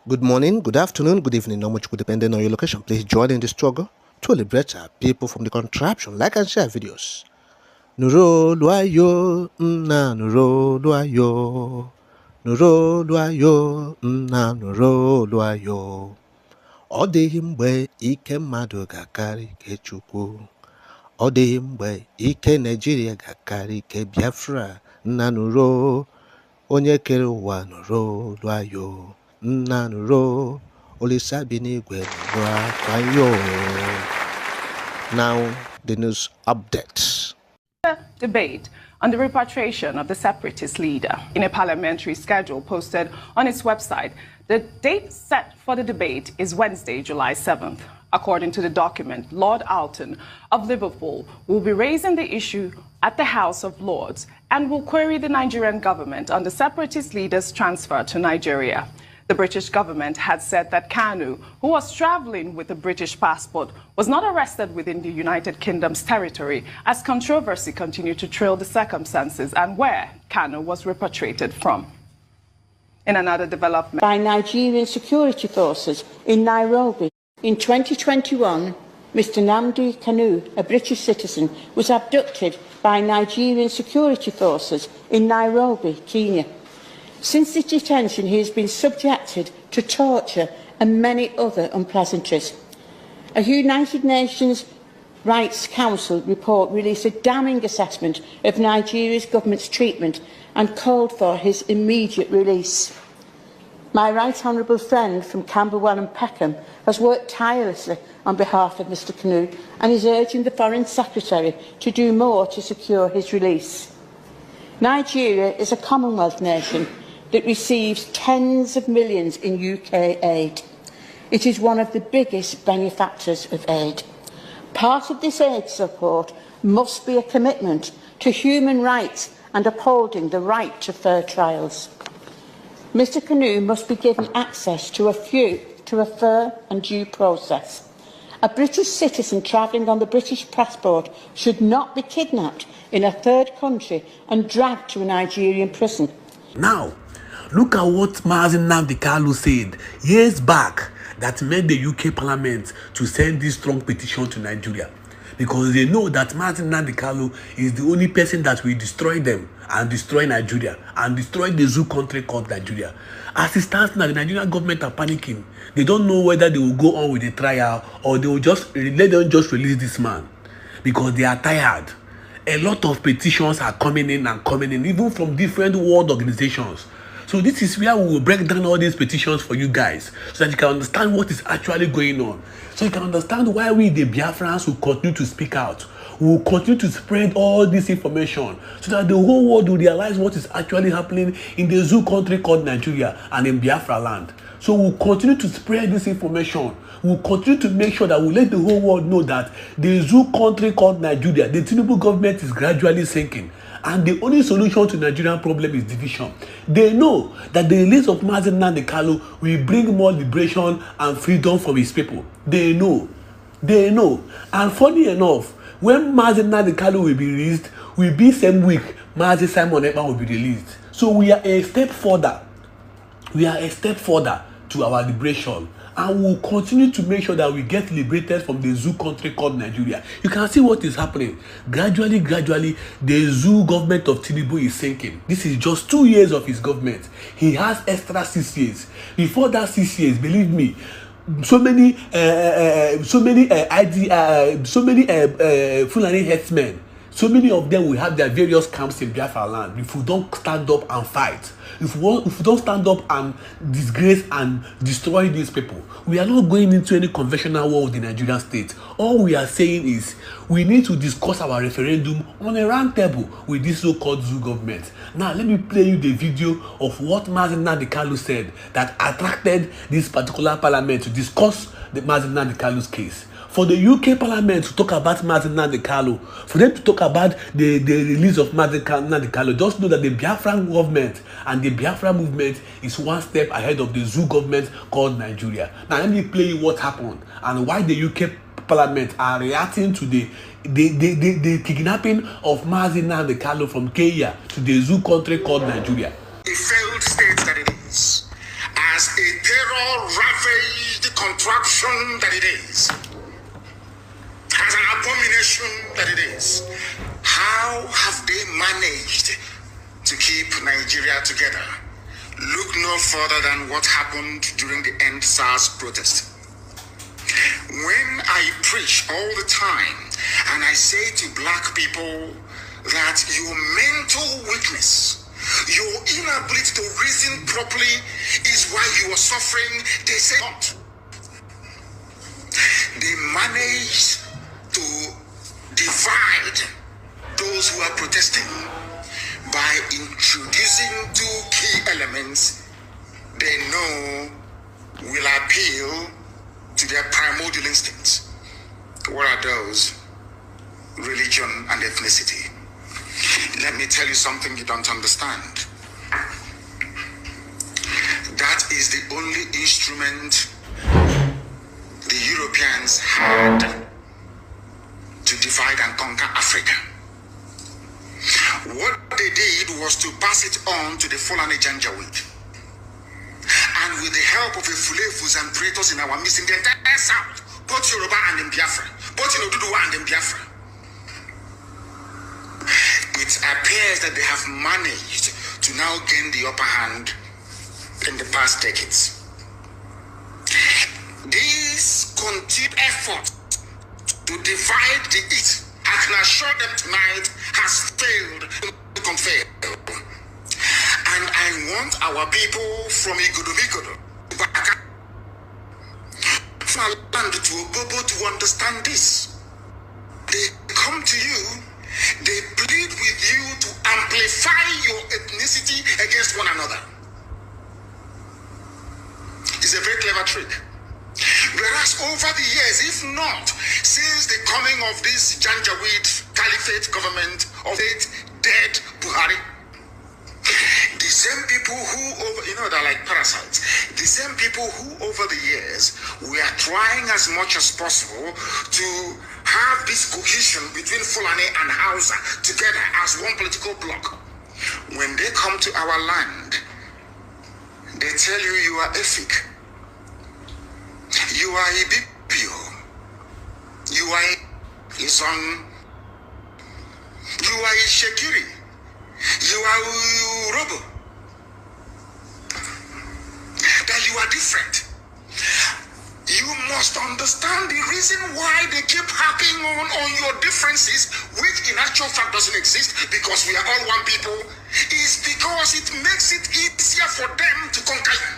Good morning, good afternoon, good evening, not much good depending on your location. Please join in the struggle to liberate our people from the contraption. Like and share videos. Nuro luayo, na nuro luayo. Nuro luayo, na nuro luayo. Ọ dịghị mgbe ike mmadụ ga-akarị ike Chukwu. Ọ dịghị mgbe ike Naịjirịa ga-akarị ike Biafra. Nna nuro, onye kere ụwa nuro luayo. Nna nuro, Olisa binigwe nuro akwayo. Now, the news updates. Debate on the repatriation of the separatist leader. In a parliamentary schedule posted on its website, the date set for the debate is Wednesday, July 7th. According to the document, Lord Alton of Liverpool will be raising the issue at the House of Lords and will query the Nigerian government on the separatist leader's transfer to Nigeria. The British government had said that Kanu, who was traveling with a British passport, was not arrested within the United Kingdom's territory as controversy continued to trail the circumstances and where Kanu was repatriated from. In another development, by Nigerian security forces in Nairobi. In 2021, Mr. Nnamdi Kanu, a British citizen, was abducted by Nigerian security forces in Nairobi, Kenya. Since his detention, he has been subjected to torture and many other unpleasantries. A United Nations Rights Council report released a damning assessment of Nigeria's government's treatment and called for his immediate release. My right honourable friend from Camberwell and Peckham has worked tirelessly on behalf of Mr Kanu and is urging the Foreign Secretary to do more to secure his release. Nigeria is a Commonwealth nation that receives tens of millions in UK aid. It is one of the biggest benefactors of aid. Part of this aid support must be a commitment to human rights and upholding the right to fair trials. Mr Kanu must be given access to a fair and due process. A British citizen travelling on the British passport should not be kidnapped in a third country and dragged to a Nigerian prison. Now, look at what Mazi Nnamdi Kanu said years back that made the UK Parliament to send this strong petition to Nigeria, because they know that Mazi Nnamdi Kanu is the only person that will destroy them and destroy Nigeria and destroy the zoo country called Nigeria. As it stands now, the Nigerian government are panicking. They don't know whether they will go on with the trial or they will just let them just release this man because they are tired. A lot of petitions are coming in, even from different world organizations. So this is where we will break down all these petitions for you guys so that you can understand what is actually going on. So you can understand why we, the Biafrans, will continue to speak out. We will continue to spread all this information so that the whole world will realize what is actually happening in the zoo country called Nigeria and in Biafra land. So we'll continue to spread this information. We'll continue to make sure that we let the whole world know that the zoo country called Nigeria, the Tinubu government is gradually sinking. And the only solution to Nigerian problem is division. They know that the release of Mazi Nnamdi Kanu will bring more liberation and freedom for his people. They know. They know. And funny enough, when Mazi Nnamdi Kanu will be released, will be same week Mazi Simon Ekpa will be released. So we are a step further. We are a step further to our liberation. And we'll continue to make sure that we get liberated from the zoo country called Nigeria. You can see what is happening. Gradually, the zoo government of Tinubu is sinking. This is just 2 years of his government. He has extra 6 years. Before that 6 years, believe me, so many Fulani herdsmen, so many of them will have their various camps in Biafra land. If we don't stand up and fight, if we don't stand up and disgrace and destroy these people, we are not going into any conventional war with the Nigerian state. All we are saying is we need to discuss our referendum on a round table with this so-called zoo government. Now, let me play you the video of what Mazi Nnamdi Kanu said that attracted this particular parliament to discuss the Mazi Nnamdi Kanu's case. For the UK Parliament to talk about Mazi Nnamdi Kanu, for them to talk about the release of Mazi Nnamdi Kanu, just know that the Biafran government and the Biafra movement is one step ahead of the zoo government called Nigeria. Now let me play you what happened and why the UK Parliament are reacting to the kidnapping of Mazi Nnamdi Kanu from Kenya to the zoo country called Nigeria. A failed state that it is, as as a terror-ravaged contraption that it is, as an abomination that it is. How have they managed to keep Nigeria together? Look no further than what happened during the End SARS protest. When I preach all the time and I say to black people that your mental weakness, your inability to reason properly is why you are suffering, they say not. They manage to divide those who are protesting by introducing two key elements they know will appeal to their primordial instincts. What are those? Religion and ethnicity. Let me tell you something you don't understand. That is the only instrument the Europeans had to divide and conquer Africa. What they did was to pass it on to the Fulani Janjaweed. And with the help of the Fulefus and traitors in our midst in the entire South, both Yoruba and in Biafra, both in Oduduwa and in Biafra, it appears that they have managed to now gain the upper hand in the past decades. This continued effort to divide the East, I can assure them tonight, has failed to fail. And I want our people from Igodo from our land to Ogobo to understand this. They come to you, they plead with you to amplify your ethnicity against one another. It's a very clever trick. Whereas over the years, if not since the coming of this Janjaweed Caliphate government of late dead Buhari, the same people who they're like parasites. The same people who over the years were trying as much as possible to have this cohesion between Fulani and Hausa together as one political bloc. When they come to our land, they tell you you are Efik, you are Ibibio, you are Izon, you are Ishekiri, you are Urobo. That you are different. You must understand the reason why they keep harping on your differences, which in actual fact doesn't exist because we are all one people, is because it makes it easier for them to conquer you.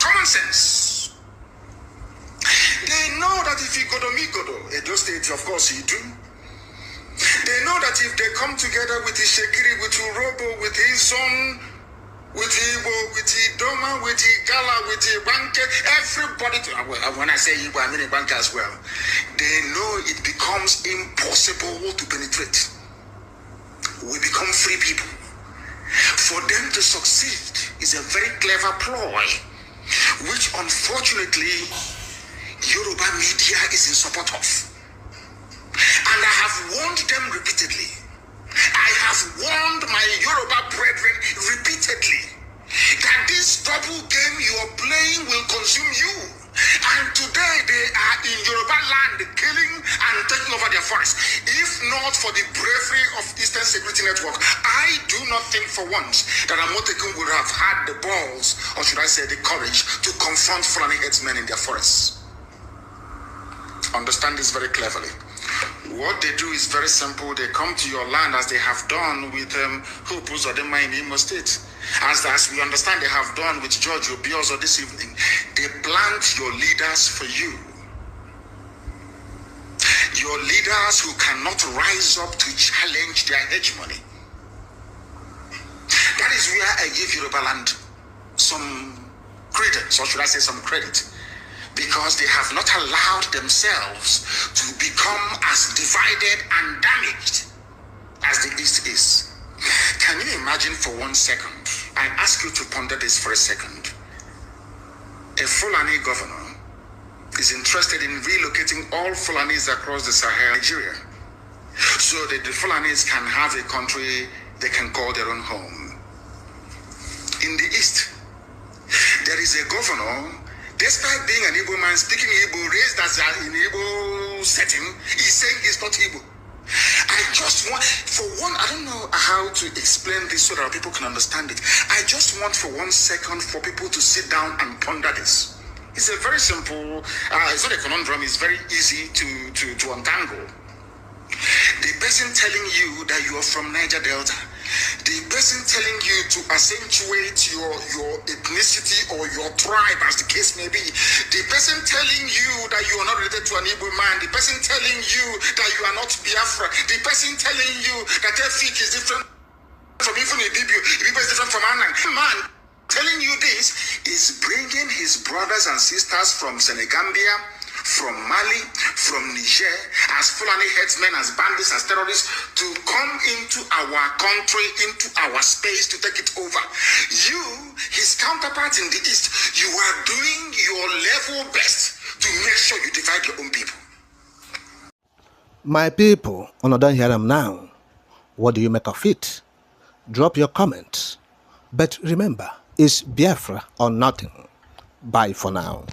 Common sense. They know that if you go to Migodo, Edo State, of course you do. They know that if they come together with Ishekiri, with Urobo, with his own, with Igbo, with Idoma, with Igala, with Ibanke, everybody, when I say Igbo, I mean Ibanke as well, they know it becomes impossible to penetrate. We become free people. For them to succeed is a very clever ploy, which unfortunately Yoruba media is in support of. And I have warned them repeatedly. I have warned my Yoruba brethren repeatedly that this double game you are playing will consume you. And today they are in Yoruba land killing and taking over their forests. If not for the bravery of Eastern Security Network, I do not think for once that Amotekun would have had the balls, or should I say the courage, to confront Fulani headsmen in their forests. Understand this very cleverly. What they do is very simple. They come to your land as they have done with Hupus or Dema in Imo State. As we understand they have done with George Obiozo this evening. They plant your leaders for you. Your leaders who cannot rise up to challenge their hegemony. That is where I give Yoruba land some credence, or should I say some credit. Because they have not allowed themselves to become as divided and damaged as the East is. Can you imagine for 1 second? I ask you to ponder this for a second. A Fulani governor is interested in relocating all Fulanis across the Sahel, Nigeria, so that the Fulanis can have a country they can call their own home. In the East, there is a governor, despite being an Igbo man, speaking Igbo, raised as in Igbo setting, he's saying he's not Igbo. I just want, for one, I don't know how to explain this so that people can understand it. I just want for 1 second for people to sit down and ponder this. It's a very simple, it's not a conundrum, it's very easy to untangle. The person telling you that you are from Niger Delta, the person telling you to accentuate your ethnicity or your tribe, as the case may be, the person telling you that you are not related to an Igbo man, the person telling you that you are not Biafra, the person telling you that Efik is different from even Ibibio, Ibibio is different from Anang. Man telling you this is bringing his brothers and sisters from Senegambia, from Mali, from Niger, as Fulani headsmen, as bandits, as terrorists, to come into our country, into our space, to take it over. You, his counterpart in the East, you are doing your level best to make sure you divide your own people. My people, I don't hear them now. What do you make of it? Drop your comments. But remember, it's Biafra or nothing. Bye for now.